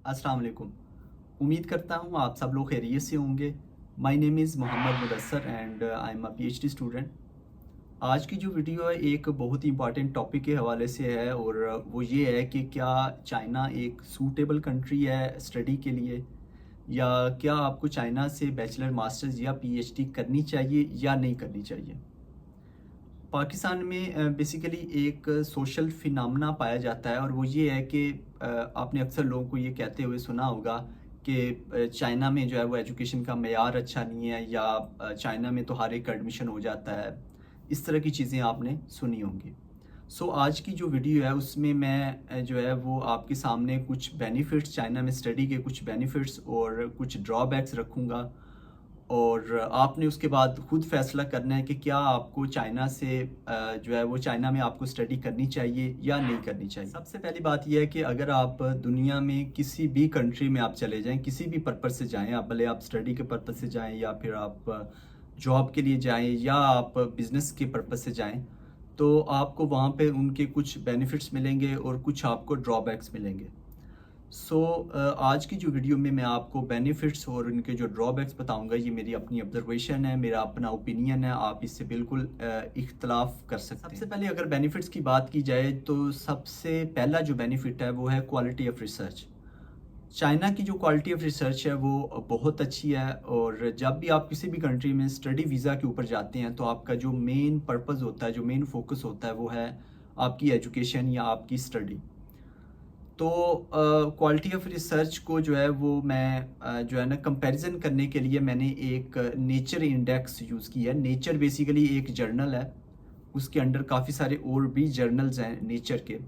अस्सलाम वालेकुम। उम्मीद करता हूँ आप सब लोग खैरियत से होंगे। My name is Mohammad Mudassar and I am a PhD student. आज की जो वीडियो है एक बहुत ही इंपॉर्टेंट टॉपिक के हवाले से है और वो ये है कि क्या चाइना एक सूटेबल कंट्री है स्टडी के लिए, या क्या आपको चाइना से बैचलर मास्टर्स या पीएचडी करनी चाहिए या नहीं करनी चाहिए। पाकिस्तान में बेसिकली एक सोशल फिनोमेना पाया जाता है और वो ये है कि आपने अक्सर लोगों को ये कहते हुए सुना होगा कि चाइना में जो है वो एजुकेशन का मेयार अच्छा नहीं है, या चाइना में तो हर एक एडमिशन हो जाता है। इस तरह की चीज़ें आपने सुनी होंगी। सो आज की जो वीडियो है उसमें मैं जो है वो आपके सामने कुछ बेनिफिट्स, चाइना में स्टडी के कुछ बेनिफिट्स और कुछ ड्रॉबैक्स रखूँगा, और आपने उसके बाद खुद फैसला करना है कि क्या आपको चाइना से जो है वो चाइना में आपको स्टडी करनी चाहिए या नहीं करनी चाहिए। सबसे पहली बात यह है कि अगर आप दुनिया में किसी भी कंट्री में आप चले जाएं, किसी भी पर्पज़ से जाएं, आप भले आप स्टडी के पर्पज़ से जाएं या फिर आप जॉब के लिए जाएं या आप बिज़नेस के पर्पज़ से जाएं, तो आपको वहाँ पे उनके कुछ बेनिफिट्स मिलेंगे और कुछ आपको ड्रॉबैक्स मिलेंगे। आज की जो वीडियो में मैं आपको बेनिफिट्स और उनके जो ड्रॉबैक्स बताऊंगा, ये मेरी अपनी ऑब्जर्वेशन है, मेरा अपना ओपिनियन है, आप इससे बिल्कुल इख्तलाफ कर सकते हैं। सबसे पहले अगर बेनिफिट्स की बात की जाए तो सबसे पहला जो बेनिफिट है वो है क्वालिटी ऑफ रिसर्च। चाइना की जो क्वालिटी ऑफ रिसर्च है वो बहुत अच्छी है, और जब भी आप किसी भी कंट्री में स्टडी वीज़ा के ऊपर जाते हैं तो आपका जो मेन पर्पज़ होता है, जो मेन फोकस होता है वो है आपकी एजुकेशन या आपकी स्टडी। तो क्वालिटी ऑफ रिसर्च को जो है वो मैं जो है ना कंपैरिजन करने के लिए मैंने एक नेचर इंडेक्स यूज़ किया है। नेचर बेसिकली एक जर्नल है, उसके अंडर काफ़ी सारे और भी जर्नल्स हैं नेचर के।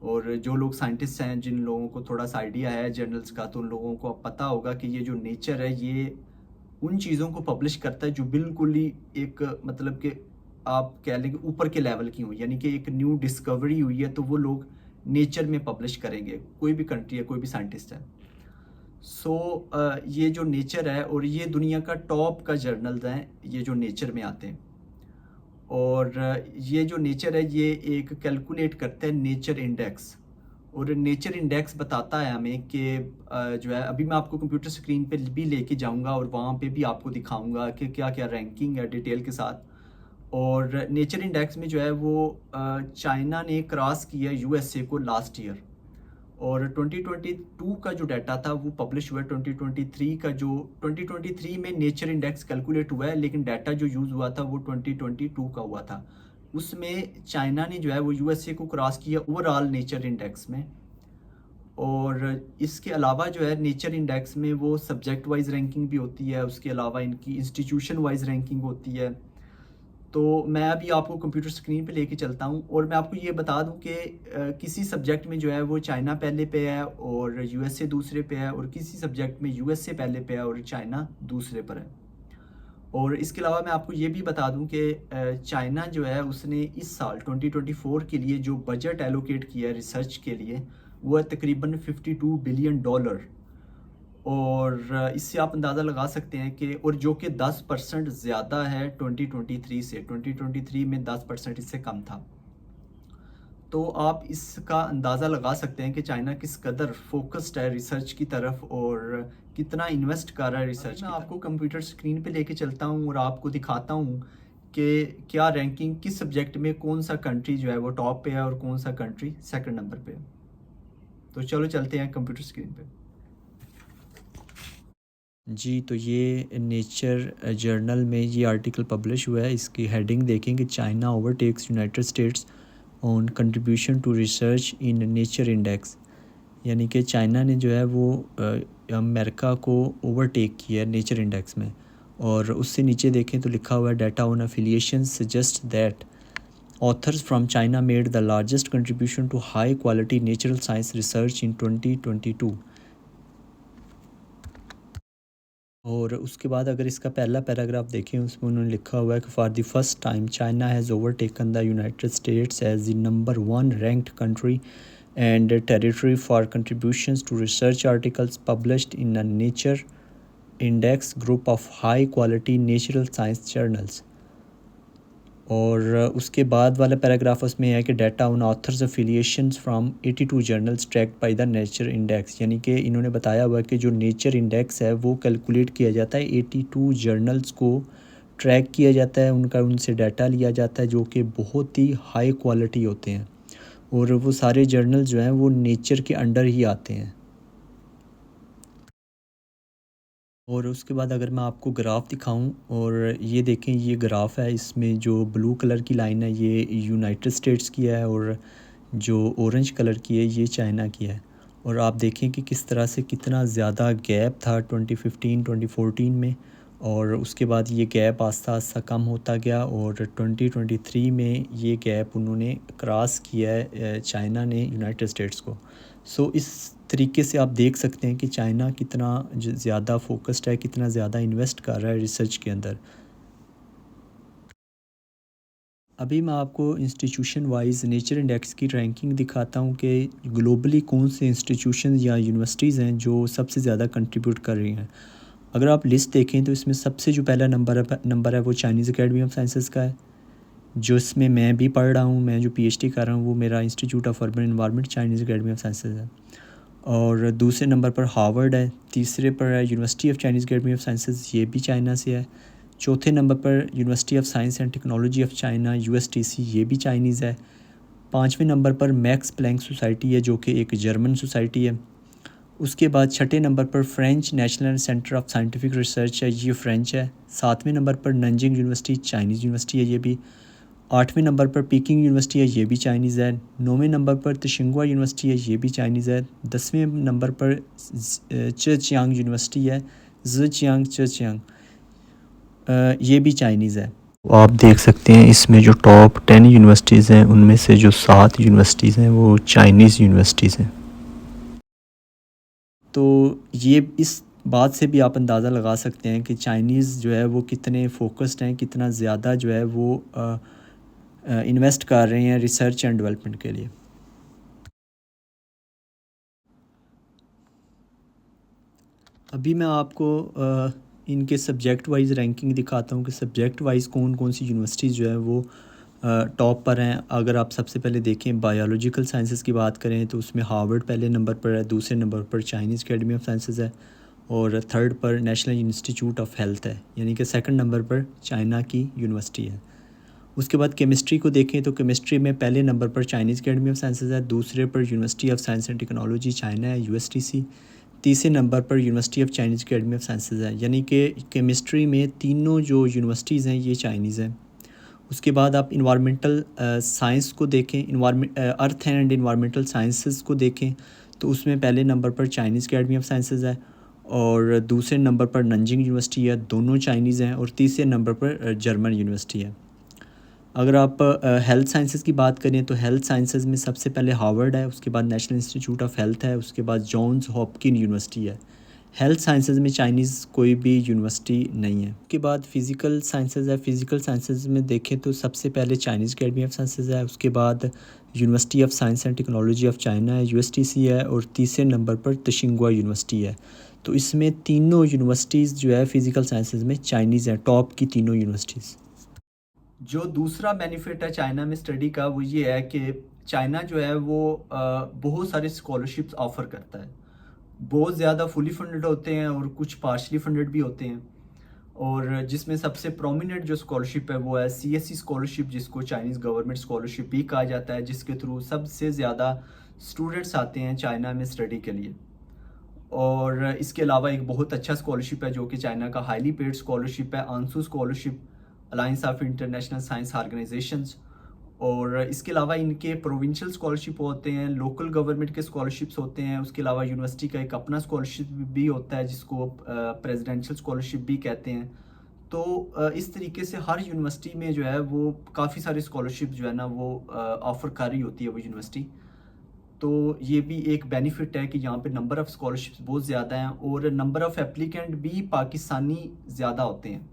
और जो लोग साइंटिस्ट हैं, जिन लोगों को थोड़ा सा आइडिया है जर्नल्स का, तो उन लोगों को अब पता होगा कि ये जो नेचर है ये उन चीज़ों को पब्लिश करता है जो बिल्कुल ही एक मतलब कि आप कह लें कि ऊपर के लेवल की हुई, यानी कि एक न्यू डिस्कवरी हुई है तो वो लोग नेचर में पब्लिश करेंगे। कोई भी कंट्री है, कोई भी साइंटिस्ट है। ये जो नेचर है और ये दुनिया का टॉप का जर्नल्स हैं, ये जो नेचर में आते हैं। और ये जो नेचर है ये एक कैलकुलेट करता है नेचर इंडेक्स, और नेचर इंडेक्स बताता है हमें कि जो है, अभी मैं आपको कंप्यूटर स्क्रीन पे भी लेके जाऊंगा और वहाँ पे भी आपको दिखाऊंगा कि क्या क्या रैंकिंग है डिटेल के साथ। और नेचर इंडेक्स में जो है वो चाइना ने क्रॉस किया यूएसए को लास्ट ईयर, और 2022 का जो डाटा था वो पब्लिश हुआ है। 2023 का जो 2023 में नेचर इंडेक्स कैलकुलेट हुआ है, लेकिन डाटा जो यूज़ हुआ था वो 2022 का हुआ था। उसमें चाइना ने जो है वो यूएसए को क्रॉस किया ओवरऑल नेचर इंडेक्स में। और इसके अलावा जो है नेचर इंडेक्स में वो सब्जेक्ट वाइज रैंकिंग भी होती है, उसके अलावा इनकी इंस्टीट्यूशन वाइज रैंकिंग होती है। तो मैं अभी आपको कंप्यूटर स्क्रीन पे लेके चलता हूँ और मैं आपको ये बता दूँ कि किसी सब्जेक्ट में जो है वो चाइना पहले पे है और यूएसए दूसरे पे है, और किसी सब्जेक्ट में यूएसए पहले पे है और चाइना दूसरे पर है। और इसके अलावा मैं आपको ये भी बता दूं कि चाइना जो है उसने इस साल 2024 के लिए जो बजट एलोकेट किया है रिसर्च के लिए, वो है तकरीबन $52 बिलियन। और इससे आप अंदाज़ा लगा सकते हैं कि, और जो कि 10% ज़्यादा है 2023 से। 2023 में 10% इससे कम था। तो आप इसका अंदाज़ा लगा सकते हैं कि चाइना किस कदर फोकस्ड है रिसर्च की तरफ और कितना इन्वेस्ट कर रहा है रिसर्च। मैं आपको कंप्यूटर स्क्रीन पे लेके चलता हूँ और आपको दिखाता हूँ कि क्या रैंकिंग किस सब्जेक्ट में कौन सा कंट्री जो है वो टॉप पे है और कौन सा कंट्री सेकंड नंबर पे है। तो चलो चलते हैं कंप्यूटर स्क्रीन पे। जी, तो ये नेचर जर्नल में ये आर्टिकल पब्लिश हुआ है। इसकी हेडिंग देखेंगे, China overtakes United States on contribution to research in Nature Index. यानी कि चाइना ने जो है वो अमेरिका को ओवरटेक किया है नेचर इंडेक्स में। और उससे नीचे देखें तो लिखा हुआ है, data on affiliation suggest that authors from China made the largest contribution to high quality natural science research in 2022। और उसके बाद अगर इसका पहला पैराग्राफ देखें, उसमें उन्होंने लिखा हुआ है कि for the first time China has overtaken the United States as the number 1 ranked country and territory for contributions to research articles published in a Nature Index group of high quality natural science journals. और उसके बाद वाला paragraph उसमें है कि data on authors affiliations from 82 journals tracked by the Nature Index, यानी कि इन्होंने बताया हुआ है कि जो नेचर इंडेक्स है वो कैलकुलेट किया जाता है, 82 जर्नल्स को ट्रैक किया जाता है, उनका उनसे डाटा लिया जाता है जो कि बहुत ही हाई क्वालिटी होते हैं, और वो सारे जर्नल जो हैं वो नेचर के अंडर ही आते हैं। और उसके बाद अगर मैं आपको ग्राफ दिखाऊं, और ये देखें ये ग्राफ है, इसमें जो ब्लू कलर की लाइन है ये यूनाइटेड स्टेट्स की है, और जो ऑरेंज कलर की है ये चाइना की है। और आप देखें कि किस तरह से कितना ज़्यादा गैप था 2015 2014 में, और उसके बाद ये गैप आस्ता आस्ता कम होता गया, और 2023 में ये गैप उन्होंने क्रॉस किया है चाइना ने यूनाइटेड स्टेट्स को। सो इस तरीके से आप देख सकते हैं कि चाइना कितना ज़्यादा फोकस्ड है, कितना ज़्यादा इन्वेस्ट कर रहा है रिसर्च के अंदर। अभी मैं आपको इंस्टीट्यूशन वाइज नेचर इंडेक्स की रैंकिंग दिखाता हूँ कि ग्लोबली कौन से इंस्टीट्यूशन या यूनिवर्सिटीज़ हैं जो सबसे ज़्यादा कंट्रीब्यूट कर रही हैं। अगर आप लिस्ट देखें तो इसमें सबसे जो पहला नंबर है वो चाइनीज़ एकेडमी ऑफ साइंसेस का है, जो इसमें मैं भी पढ़ रहा हूँ, मैं जो पीएचडी कर रहा हूँ वो मेरा institute of urban environment Chinese academy of sciences है। और दूसरे नंबर पर हार्वर्ड है, तीसरे पर है university of Chinese academy of sciences, ये भी चाइना से है। चौथे नंबर पर university of science and technology of China USTC, ये भी चाइनीज़ है। पाँचवें नंबर पर मैक्स प्लैंक सोसाइटी है जो कि एक जर्मन सोसाइटी है। उसके बाद छठे नंबर पर French national centre of scientific research है, ये फ्रेंच है। सातवें नंबर पर नंजिंग यूनिवर्सिटी चाइनीज़ यूनिवर्सिटी है ये भी। आठवें नंबर पर पीकिंग यूनिवर्सिटी है, ये भी चाइनीज़ है। नौवें नंबर पर तशिंगुआ यूनिवर्सिटी है, ये भी चाइनीज़ है। 10वें नंबर पर ज़ेजियांग यूनिवर्सिटी है, ज़ेजियांग ये भी चाइनीज़ है। आप देख सकते हैं इसमें जो टॉप 10 यूनिवर्सिटीज़ हैं उनमें से जो 7 यूनिवर्सिटीज़ हैं वो चाइनीज़ यूनिवर्सिटीज़ हैं। तो ये इस बात से भी आप अंदाज़ा लगा सकते हैं कि चाइनीज़ जो है वो कितने फोकस्ड हैं, कितना ज़्यादा जो है वो इन्वेस्ट कर रहे हैं रिसर्च एंड डेवलपमेंट के लिए। अभी मैं आपको इनके सब्जेक्ट वाइज रैंकिंग दिखाता हूँ कि सब्जेक्ट वाइज कौन कौन सी यूनिवर्सिटीज़ जो है वो टॉप पर हैं। अगर आप सबसे पहले देखें बायोलॉजिकल साइंसेस की बात करें तो उसमें हार्वर्ड पहले नंबर पर है, दूसरे नंबर पर चाइनीज़ एकेडमी ऑफ साइंसेस है, और थर्ड पर नेशनल इंस्टीट्यूट ऑफ हेल्थ है, यानी कि सेकंड नंबर पर चाइना की यूनिवर्सिटी है। उसके बाद केमिस्ट्री को देखें तो केमिस्ट्री में पहले नंबर पर चाइनीज़ एकेडमी ऑफ साइंसेस है, दूसरे पर university of science and technology China है यूएसटीसी, तीसरे नंबर पर university of Chinese academy of sciences है, यानी कि केमिस्ट्री में तीनों जो यूनिवर्सिटीज़ हैं ये चाइनीज़ हैं। उसके बाद आप इन्वायरमेंटल साइंस को देखें, अर्थ एंड इन्वायरमेंटल साइंसेस को देखें तो उसमें पहले नंबर पर चाइनीज़ एकेडमी ऑफ साइंसेस है, और दूसरे नंबर पर नंजिंग यूनिवर्सिटी है, दोनों चाइनीज़ हैं, और तीसरे नंबर पर जर्मन यूनिवर्सिटी है। अगर आप हेल्थ साइंसेस की बात करें तो हेल्थ साइंसेस में सबसे पहले हार्वर्ड है, उसके बाद नेशनल इंस्टीट्यूट ऑफ हेल्थ है, उसके बाद जॉन्स हॉपकिन यूनिवर्सिटी है। हेल्थ साइंसेस में चाइनीज़ कोई भी यूनिवर्सिटी नहीं है। उसके बाद फ़िज़िकल साइंसेस है, फ़िज़िकल साइंसेस में देखें तो सबसे पहले चाइनीज़ एकेडमी ऑफ साइंसेस है, उसके बाद university of science and technology of China है यूएसटीसी है, और तीसरे नंबर पर तशिंगुआ यूनिवर्सिटी है। तो इसमें तीनों यूनिवर्सिटीज़ जो है फ़िज़िकल साइंसेस में चाइनीज़ हैं, टॉप की तीनों यूनिवर्सिटीज़। जो दूसरा बेनिफिट है चाइना में स्टडी का वो ये है कि चाइना जो है वो बहुत सारे स्कॉलरशिप्स ऑफ़र करता है। बहुत ज़्यादा फुली फंडेड होते हैं और कुछ पार्शली फंडेड भी होते हैं, और जिसमें सबसे प्रोमिनेंट जो स्कॉलरशिप है वो है सीएससी स्कॉलरशिप, जिसको चाइनीज़ गवर्नमेंट स्कॉलरशिप भी कहा जाता है, जिसके थ्रू सबसे ज़्यादा स्टूडेंट्स आते हैं चाइना में स्टडी के लिए। और इसके अलावा एक बहुत अच्छा स्कॉलरशिप है जो कि चाइना का हाईली पेड स्कॉलरशिप है, आंसू scholarship, alliance of international science organisations. और इसके अलावा इनके प्रोविंशियल स्कॉलरशिप होते हैं, लोकल गवर्नमेंट के स्कॉलरशिप्स होते हैं, उसके अलावा यूनिवर्सिटी का एक अपना स्कॉलरशिप भी होता है जिसको प्रेसिडेंशियल स्कॉलरशिप भी कहते हैं। तो इस तरीके से हर यूनिवर्सिटी में जो है वो काफ़ी सारे स्कॉलरशिप जो है ना वो ऑफ़र कर रही होती है वो यूनिवर्सिटी। तो ये भी एक बेनिफिट है कि यहाँ पे नंबर ऑफ़ स्कॉलरशिप्स बहुत ज़्यादा हैं और नंबर ऑफ़ एप्लीकेंट भी पाकिस्तानी ज़्यादा होते हैं।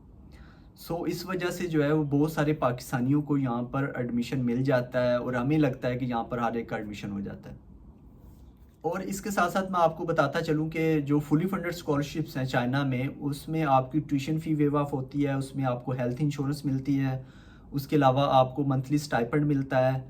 सो इस वजह से जो है वो बहुत सारे पाकिस्तानियों को यहाँ पर एडमिशन मिल जाता है, और हमें लगता है कि यहाँ पर हर एक का एडमिशन हो जाता है। और इसके साथ साथ मैं आपको बताता चलूँ कि जो फुली फंडेड स्कॉलरशिप्स हैं चाइना में, उसमें आपकी ट्यूशन फ़ी वेव ऑफ होती है, उसमें आपको हेल्थ इंश्योरेंस मिलती है, उसके अलावा आपको मंथली स्टाइपेंड मिलता है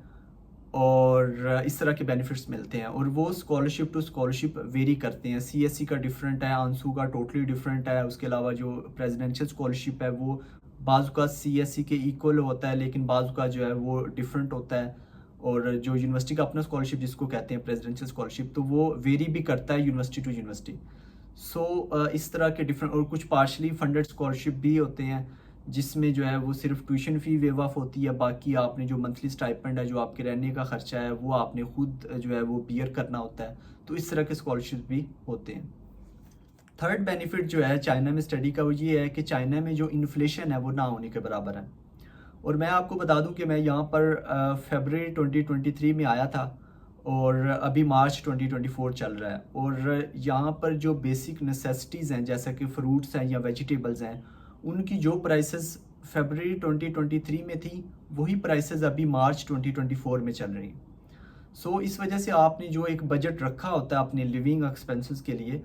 और इस तरह के बेनिफिट्स मिलते हैं। और वो स्कॉलरशिप टू स्कॉलरशिप वेरी करते हैं। सीएससी का डिफरेंट है, आंसू का टोटली डिफरेंट है। उसके अलावा जो प्रेसिडेंशियल स्कॉलरशिप है वो बाज़ का सीएससी के इक्वल होता है, लेकिन बाज़ का जो है वो डिफरेंट होता है। और जो यूनिवर्सिटी का अपना स्कॉलरशिप जिसको कहते हैं प्रेसिडेंशियल स्कॉलरशिप, तो वो वेरी भी करता है यूनिवर्सिटी टू यूनिवर्सिटी। सो इस तरह के डिफरेंट और कुछ पार्शली फंडेड स्कॉलरशिप भी होते हैं जिसमें जो है वो सिर्फ ट्यूशन फ़ी वेव ऑफ होती है, बाकी आपने जो मंथली स्टाइपेंड है, जो आपके रहने का ख़र्चा है, वो आपने खुद जो है वो बियर करना होता है। तो इस तरह के स्कॉलरशिप भी होते हैं। थर्ड बेनिफिट जो है चाइना में स्टडी का, वो ये है कि चाइना में जो इन्फ्लेशन है वो ना होने के बराबर है। और मैं आपको बता दूं कि मैं यहाँ पर फरवरी 2023 में आया था और अभी मार्च 2024 चल रहा है। और यहाँ पर जो बेसिक नेसेसिटीज़ हैं जैसा कि फ्रूट्स हैं या वेजिटेबल्स हैं, उनकी जो प्राइसेस फरवरी 2023 में थी वही प्राइसेस अभी मार्च 2024 में चल रही हैं। सो इस वजह से आपने जो एक बजट रखा होता है अपने लिविंग एक्सपेंसेस के लिए,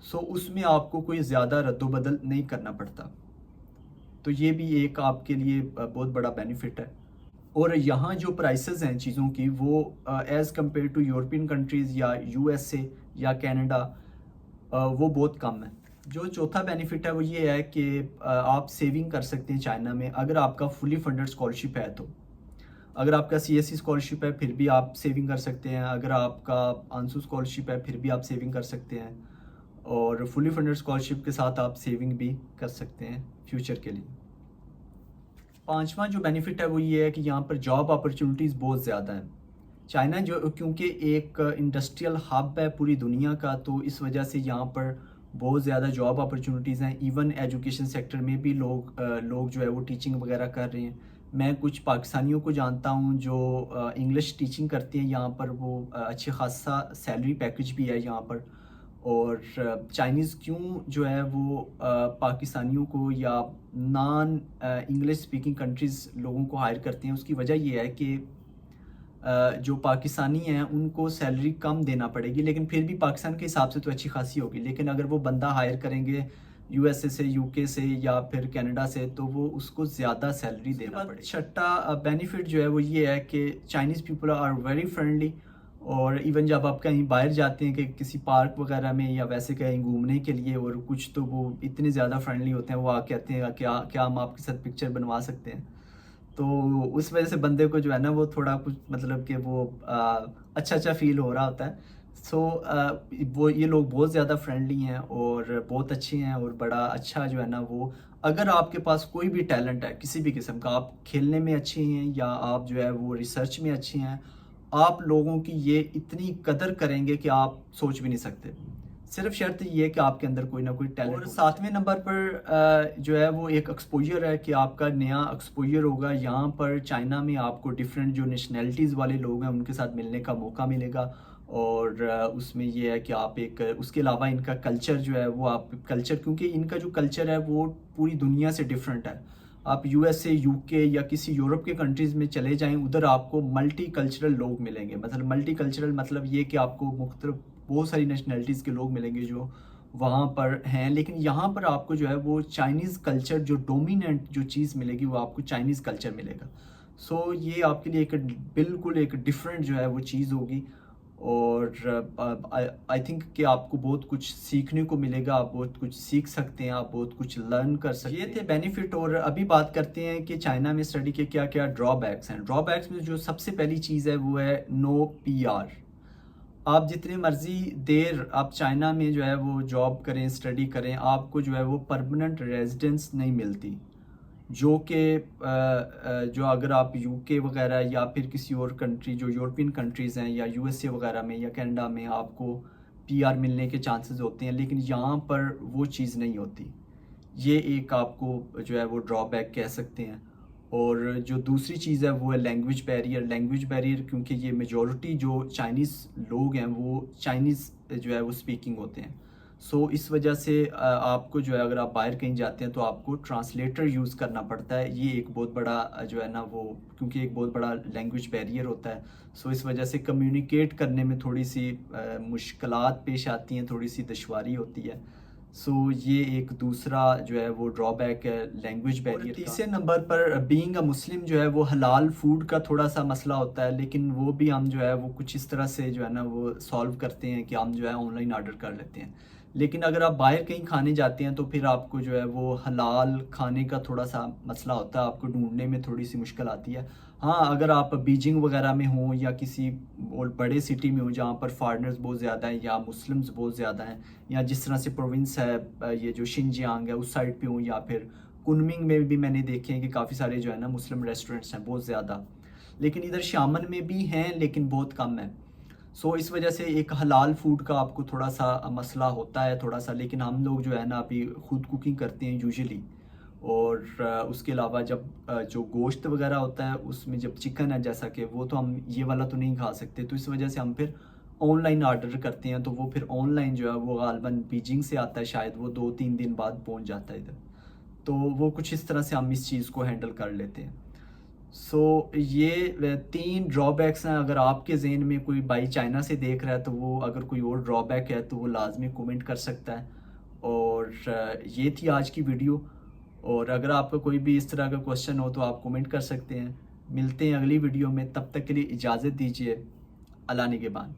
सो उसमें आपको कोई ज़्यादा रद्दोबदल नहीं करना पड़ता। तो ये भी एक आपके लिए बहुत बड़ा बेनिफिट है। और यहाँ जो प्राइसेस हैं चीज़ों की वो as compare to European countries या यूएसए या कनाडा वो बहुत कम है। जो चौथा बेनिफिट है वो ये है कि आप सेविंग कर सकते हैं चाइना में अगर आपका फुली फंडेड स्कॉलरशिप है। तो अगर आपका सीएससी स्कॉलरशिप है फिर भी आप सेविंग कर सकते हैं, अगर आपका आंसू स्कॉलरशिप है फिर भी आप सेविंग कर सकते हैं, और फुली फंडेड स्कॉलरशिप के साथ आप सेविंग भी कर सकते हैं फ्यूचर के लिए। पांचवा जो बेनिफिट है वो ये है कि यहाँ पर जॉब अपॉर्चुनिटीज़ बहुत ज़्यादा हैं। चाइना जो क्योंकि एक इंडस्ट्रियल हब है पूरी दुनिया का, तो इस वजह से यहाँ पर बहुत ज़्यादा जॉब अपॉर्चुनिटीज़ हैं। इवन एजुकेशन सेक्टर में भी लोग जो है वो टीचिंग वगैरह कर रहे हैं। मैं कुछ पाकिस्तानियों को जानता हूँ जो इंग्लिश टीचिंग करती हैं यहाँ पर, वो अच्छे खासा सैलरी पैकेज भी है यहाँ पर। और चाइनीज़ क्यों जो है वो पाकिस्तानियों को या नॉन इंग्लिश स्पीकिंग कंट्रीज़ लोगों को हायर करते हैं, उसकी वजह ये है कि जो पाकिस्तानी हैं उनको सैलरी कम देना पड़ेगी, लेकिन फिर भी पाकिस्तान के हिसाब से तो अच्छी खासी होगी। लेकिन अगर वो बंदा हायर करेंगे यूएसए से, यूके से या फिर कनाडा से, तो वो उसको ज़्यादा सैलरी देना पड़ेगी। छठा बेनिफिट जो है वो ये है कि Chinese people are very friendly. और इवन जब आप कहीं बाहर जाते हैं कि किसी पार्क वगैरह में या वैसे कहीं घूमने के लिए, और कुछ तो वो इतने ज़्यादा फ्रेंडली होते हैं, वो आ कहते हैं क्या क्या हम आपके साथ पिक्चर बनवा सकते हैं। तो उस वजह से बंदे को जो है ना वो थोड़ा कुछ मतलब कि वो अच्छा फील हो रहा होता है। सो वो ये लोग बहुत ज़्यादा फ्रेंडली हैं और बहुत अच्छे हैं, और बड़ा अच्छा जो है ना वो, अगर आपके पास कोई भी टैलेंट है किसी भी किस्म का, आप खेलने में अच्छे हैं या आप जो है वो रिसर्च में अच्छे हैं, आप लोगों की ये इतनी कदर करेंगे कि आप सोच भी नहीं सकते। सिर्फ शर्त ये है कि आपके अंदर कोई ना कोई टैलेंट। और सातवें नंबर पर जो है वो एक एक्सपोजर है कि आपका नया एक्सपोजर होगा। यहाँ पर चाइना में आपको डिफरेंट जो नेशनैलिटीज़ वाले लोग हैं उनके साथ मिलने का मौका मिलेगा। और उसमें ये है कि आप एक, उसके अलावा इनका कल्चर जो है वो, आप कल्चर, क्योंकि इनका जो कल्चर है वो पूरी दुनिया से डिफरेंट है। आप यूएसए, यूके या किसी यूरोप के कंट्रीज़ में चले जाएं, उधर आपको मल्टी कल्चरल लोग मिलेंगे। मतलब मल्टी कल्चरल मतलब ये कि आपको मुख्तलिफ बहुत सारी नेशनैलिटीज़ के लोग मिलेंगे जो वहाँ पर हैं। लेकिन यहाँ पर आपको जो है वो चाइनीज़ कल्चर, जो डोमिनेंट जो चीज़ मिलेगी वो आपको चाइनीज़ कल्चर मिलेगा। सो ये आपके लिए एक बिल्कुल एक डिफरेंट जो है वो चीज़ होगी। और आई थिंक कि आपको बहुत कुछ सीखने को मिलेगा, आप बहुत कुछ सीख सकते हैं, आप बहुत कुछ लर्न कर सकते हैं। ये थे बेनिफिट। और अभी बात करते हैं कि चाइना में स्टडी के क्या क्या ड्रॉबैक्स हैं। ड्रॉबैक्स में जो सबसे पहली चीज़ है वो है नो पीआर। आप जितने मर्ज़ी देर आप चाइना में जो है वो जॉब करें, स्टडी करें, आपको जो है वो परमानेंट रेजिडेंस नहीं मिलती। जो कि जो अगर आप यूके वगैरह या फिर किसी और कंट्री जो यूरोपियन कंट्रीज़ हैं या यूएसए वगैरह में या कनाडा में आपको पीआर मिलने के चांसेस होते हैं, लेकिन यहाँ पर वो चीज़ नहीं होती। ये एक आपको जो है वो ड्रॉबैक कह सकते हैं। और जो दूसरी चीज़ है वो है लैंग्वेज बैरियर। लैंग्वेज बैरियर क्योंकि ये मेजॉरिटी जो चाइनीज़ लोग हैं वो चाइनीज़ जो है वो स्पीकिंग होते हैं। सो इस वजह से आपको जो है अगर आप बाहर कहीं जाते हैं तो आपको ट्रांसलेटर यूज़ करना पड़ता है। ये एक बहुत बड़ा जो है ना वो, क्योंकि एक बहुत बड़ा लैंग्वेज बैरियर होता है। सो इस वजह से कम्युनिकेट करने में थोड़ी सी मुश्किलात पेश आती हैं, थोड़ी सी दुश्वारी होती है। सो ये एक दूसरा जो है वो ड्रॉबैक है लैंग्वेज बैरियर का। तीसरे नंबर पर बीइंग अ मुस्लिम जो है वो हलाल फूड का थोड़ा सा मसला होता है, लेकिन वो भी हम जो है वो कुछ इस तरह से जो है ना वो सॉल्व करते हैं कि हम जो है ऑनलाइन ऑर्डर कर लेते हैं। लेकिन अगर आप बाहर कहीं खाने जाते हैं तो फिर आपको जो है वो हलाल खाने का थोड़ा सा मसला होता है, आपको ढूंढने में थोड़ी सी मुश्किल आती है। हाँ, अगर आप बीजिंग वगैरह में हों या किसी और बड़े सिटी में हो जहाँ पर फॉरेनर्स बहुत ज़्यादा हैं या मुस्लिम्स बहुत ज़्यादा हैं, या जिस तरह से प्रोविंस है ये जो शिनजियांग है उस साइड पे हूँ, या फिर कुनमिंग में भी मैंने देखे हैं कि काफ़ी सारे जो है ना मुस्लिम रेस्टोरेंट्स हैं बहुत ज़्यादा। लेकिन इधर शामन में भी हैं लेकिन बहुत कम है। सो इस वजह से एक हलाल फूड का आपको थोड़ा सा मसला होता है थोड़ा सा। लेकिन हम लोग जो है ना अभी खुद कुकिंग करते हैं यूजुअली। और उसके अलावा जब जो गोश्त वगैरह होता है उसमें जब चिकन है जैसा कि वो तो हम ये वाला तो नहीं खा सकते, तो इस वजह से हम फिर ऑनलाइन ऑर्डर करते हैं। तो वो फिर ऑनलाइन जो है वो गालबन बीजिंग से आता है, शायद वो 2-3 दिन बाद पहुंच जाता है इधर। तो वो कुछ इस तरह से हम इस चीज़ को हैंडल कर लेते हैं। सो ये 3 ड्रॉबैक्स हैं। अगर आपके जहन में कोई बाई चाइना से देख रहा है तो वो अगर कोई और ड्रॉबैक है तो वो लाजमी कमेंट कर सकता है। और ये थी आज की वीडियो। और अगर आपका कोई भी इस तरह का क्वेश्चन हो तो आप कमेंट कर सकते हैं। मिलते हैं अगली वीडियो में, तब तक के लिए इजाज़त दीजिए। अल्लाह निगहबान।